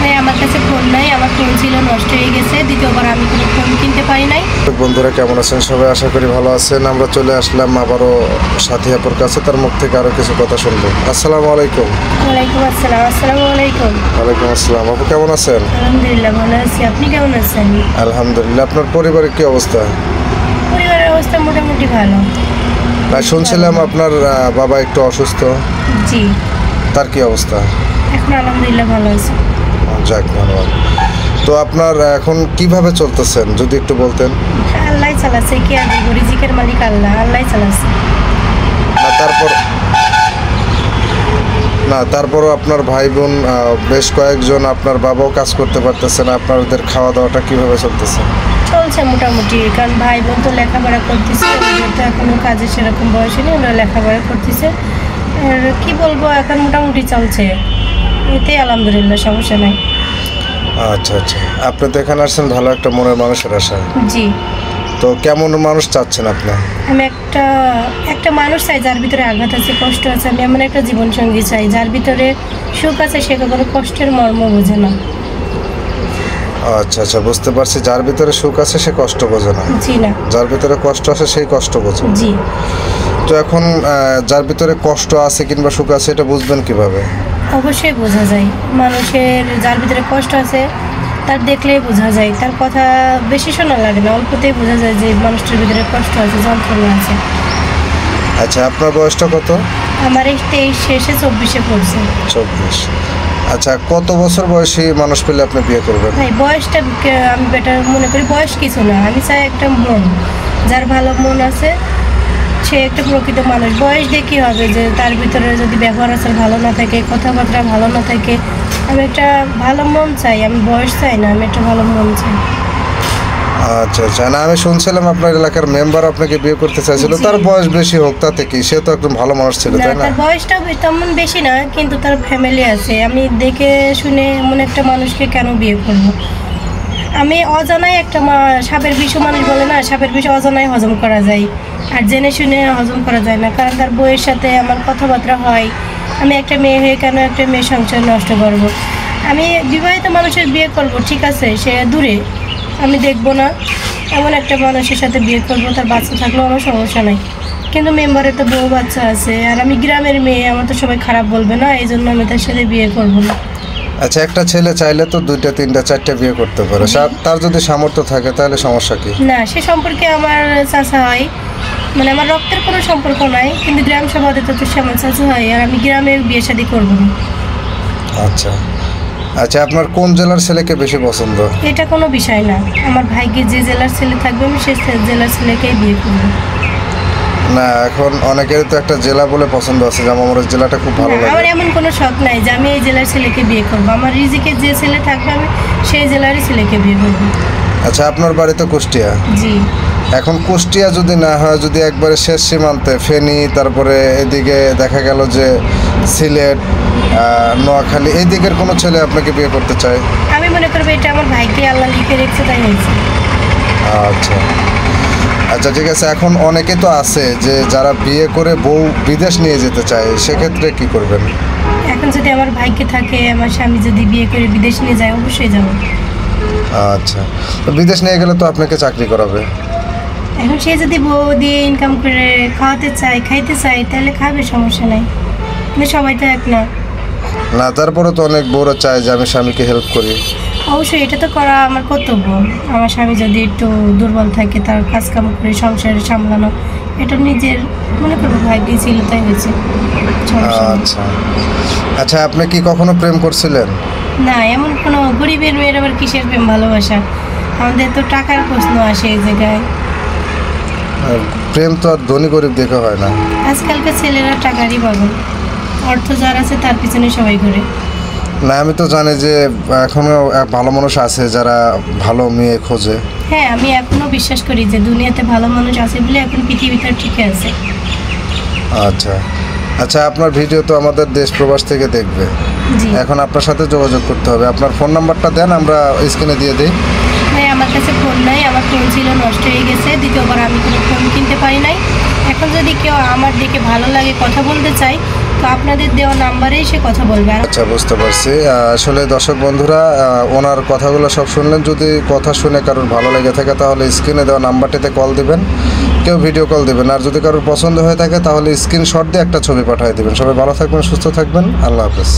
ভাই আমার কাছে ফোন নাই, আমার ফোন ছিল নষ্ট হয়ে গেছে, দ্বিতীয়বার আমি কোনো ফোন কিনতে পারি নাই। বন্ধুরা কেমন আছেন সবাই? আশা করি ভালো আছেন। আমরা চলে আসলাম আবারও সাথী আপুর কাছে, তার মুখ থেকে আরও কিছু কথা শুনবো। আসসালামু আলাইকুম। ওয়ালাইকুম আসসালাম। আসসালামু আলাইকুম। ওয়ালাইকুম আসসালাম। আপু কেমন আছেন? আলহামদুলিল্লাহ ভালো আছি, আপনি কেমন আছেন? আলহামদুলিল্লাহ। আপনার পরিবারের কি অবস্থা? পরিবারের অবস্থা মোটামুটি ভালো। না, শুনছিলাম আপনার বাবা একটু অসুস্থ। জি, তার কি অবস্থা? এখন আলহামদুলিল্লাহ ভালো আছে। যাক, ধন্যবাদ। তো আপনার এখন কিভাবে চলতেছেন যদি একটু বলতেন? আল্লাহ চালাচ্ছে, কি আর বলবো, রিজিকের মালিক আল্লাহ, আল্লাহ চালাচ্ছে। তারপরও আপনার ভাই বোন বেশ কয়েকজন, আপনার বাবাও কাজ করতে পারতেছে না, আপনাদের খাওয়া দাওয়াটা কিভাবে চলতেছে? চলছে মোটামুটি, কারণ ভাই বোন তো লেখাপড়া করতেছে, ওদের তো এখনো কাজে সেরকম বয়স নেই, ওরা লেখাপড়া করতেছে। আর কি বলবো, এখন মোটামুটি চলছে, এতেই আলহামদুলিল্লাহ, সমস্যা নাই। আচ্ছা আচ্ছা। আপনি তো এখানে আসছেন ভালো একটা মনের মানুষের আশায়। জি, তো কেমন মানুষ চাচ্ছেন আপনি? আমি একটা মানুষ চাই যার ভিতরে আঘাত আছে, কষ্ট আছে। আমি এমন একটা জীবনসঙ্গী চাই যার ভিতরে সুখ আছে, সে কখনো কষ্টের মর্ম বোঝে না। আচ্ছা আচ্ছা, বুঝতে পারছি। যার ভিতরে সুখ আছে সে কষ্ট বোঝে না। জি না। যার ভিতরে কষ্ট আছে সেই কষ্ট বোঝে। জি, তো এখন যার ভিতরে কষ্ট আছে কিংবা সুখ আছে এটা বুঝবেন কিভাবে? অবশ্যই বোঝা যায়। মানুষের যার ভিতরে কষ্ট আছে তার দেখলেই বোঝা যায়, তার কথা বেশি শোনা লাগে না, অল্পতেই বোঝা যায় যে মানুষটার ভিতরে কষ্ট আছে, যন্ত্রণা আছে। আচ্ছা, আপনার বয়সটা কত? আমার এই 23 শেষে 24-এ পড়ছে। 24। আচ্ছা, কত বছর বয়সী মানুষ পেলে আপনি বিয়ে করবেন? ভাই বয়সটা আমি বেটার মনে করি, বয়স কিছু না, আমি চাই একটা মন, যার ভালো মন আছে সে একটা প্রকৃত মানুষ। বয়স দিয়ে কী হবে, যে তার ভিতরে যদি ব্যবহার আচার ভালো না থাকে, কথাবার্তা ভালো না থাকে। আমি একটা ভালো মন চাই, আমি বয়স চাই না, আমি একটা ভালো মন চাই। আচ্ছা আচ্ছা। না, আমি শুনছিলাম আপনার এলাকার মেম্বার আপনাকে বিয়ে করতে চাইছিল। তার বয়স বেশি হোক তাতে কি, সে তো একদম ভালো মানুষ ছিল, না, তাই না? তার বয়সটা তেমন বেশি না, কিন্তু তার ফ্যামিলি আছে। আমি দেখে শুনে এমন একটা মানুষকে কেন বিয়ে করব? আমি অজানায় একটা সাপের বিষও, মানুষ বলে না, সাপের বিষ অজানায় হজম করা যায়, আর জেনে শুনে হজম করা যায় না। কারণ তার বইয়ের সাথে আমার কথাবার্তা হয়। আমি একটা মেয়ে হয়ে কেন একটা মেয়ের সংসার নষ্ট করব? আমি বিবাহিত মানুষের বিয়ে করব, ঠিক আছে, সে দূরে, আমি দেখবো না, এমন একটা মানুষের সাথে বিয়ে করব, তার বাচ্চা থাকলেও আমার সমস্যা নাই। কিন্তু মেম্বারের তো বউ বাচ্চা আছে, আর আমি গ্রামের মেয়ে, আমার তো সবাই খারাপ বলবে না, এই জন্য আমি তার সাথে বিয়ে করব না। আচ্ছা, একটা ছেলে চাইলে তো 2টা 3টা 4টা বিয়ে করতে পারে। তার যদি সামর্থ্য থাকে তাহলে সমস্যা কি? না, সে সম্পর্কে আমার চাচা হয়, মানে আমার রক্তের কোনো সম্পর্ক নাই, কিন্তু গ্রাম সভাতে তো সে আমার চাচা হয়, আর আমি গ্রামে বিয়ে শাদী করবো না। আচ্ছা আচ্ছা। আপনার কোন জেলার ছেলেকে বেশি পছন্দ? এটা কোনো বিষয় না, আমার ভাইকে যে জেলার ছেলে থাকবে আমি সে জেলার ছেলেকেই বিয়ে করবো। না, এখন অনেকের তো একটা জেলা বলে পছন্দ আছে, যেমন আমার জেলাটা খুব ভালো আমার লাগে। এমন কোনো শখ নাই যে আমি এই জেলার ছেলেকে বিয়ে করবো। আমার রিজিকে যে ছেলে থাকবে আমি সেই জেলারই ছেলেকে বিয়ে করবো। আচ্ছা, আপনার বাড়ি তো কুষ্টিয়া। জি, এখন কুষ্টিয়া যদি না হয়, যদি একবারে শেষ সীমান্তে ফেনী, তারপরে এদিকে দেখা গেল যে সিলেট, নোয়াখালী, এই দিকের কোনো ছেলে আপনাকে বিয়ে করতে চায়? আমি মনে করবো এটা আমার ভাইকে আল্লাহ লিখে রেখেছে, তাই হয়েছে। আচ্ছা আচ্ছা, ঠিক আছে। এখন অনেকে তো আছে যে যারা বিয়ে করে বউ বিদেশ নিয়ে যেতে চায়, সেক্ষেত্রে কি করবেন? এখন যদি আমার ভাইকে থাকে, আমার স্বামী যদি বিয়ে করে বিদেশ নিয়ে যায়, অবশ্যই যাবো। আচ্ছা, তো বিদেশ নিয়ে গেলে তো আপনাকে চাকরি করাবে। এখন সে যদি বউ দিয়ে ইনকাম করে খাওয়াতে চায়, খাইতে চায়, তাহলে খাবে, সমস্যা নাই, কিন্তু সবাই তো এক না। না, তারপরে তো অনেক বউরা চায় যে আমি স্বামীকে হেল্প করি। অবশ্যই এটা তো করা আমার কর্তব্য। আমার স্বামী যদি একটু দুর্বল থাকে, তার কাজকাম করে সংসারে সামলানো, এটা নিজের মনে করবো ভাগ্যে ছিল, তাই হয়েছে, সমস্যা নেই। আচ্ছা আচ্ছা। আপনি কি কখনো প্রেম করছিলেন? না, এমন কোনো গরিবের মেয়ের আবার কিসের প্রেম ভালোবাসা? আমাদের তো টাকার প্রশ্ন আসে এই জায়গায়। প্রেম তো আর ধনী গরিব দেখে হয় না। আজকালকার ছেলেরা টাকারই পাগল, অর্থ যার আছে তার পিছনে সবাই ঘুরে। না, আমি তো জানি যে এখনো ভালো মানুষ আছে যারা ভালো মেয়ে খোঁজে। হ্যাঁ, আমি এখনো বিশ্বাস করি যে দুনিয়াতে ভালো মানুষ আছে বলে এখন পৃথিবীতে ঠিকই আছে। আচ্ছা আচ্ছা। আপনার ভিডিও তো আমাদের দেশ প্রবাস থেকে দেখবে। জি এখন আপনার সাথে যোগাযোগ করতে হবে। আপনার ফোন নাম্বারটা দেন, আমরা স্ক্রিনে দিয়ে দিই। ভাই আমার কাছে ফোন নাই, আমার ফোন ছিল নষ্ট হয়ে গেছে, দ্বিতীয়বার আমি কোনো ফোন কিনতে পারি নাই। এখন যদি কেউ আমার দেখে ভালো লাগে, কথা বলতে চাই, তো আপনাদের দেওয়া নাম্বারেই সে কথা বলবে। আর আচ্ছা, বুঝতে পারছি। আসলে দর্শক বন্ধুরা, ওনার কথাগুলো সব শুনলেন। যদি কথা শুনে কারোর ভালো লেগে থাকে তাহলে স্ক্রিনে দেওয়া নাম্বারটিতে কল দিবেন, কেউ ভিডিও কল দিবেন। আর যদি কারোর পছন্দ হয়ে থাকে তাহলে স্ক্রিনশট দিয়ে একটা ছবি পাঠিয়ে দিবেন। সবাই ভালো থাকবেন, সুস্থ থাকবেন, আল্লাহ হাফেজ।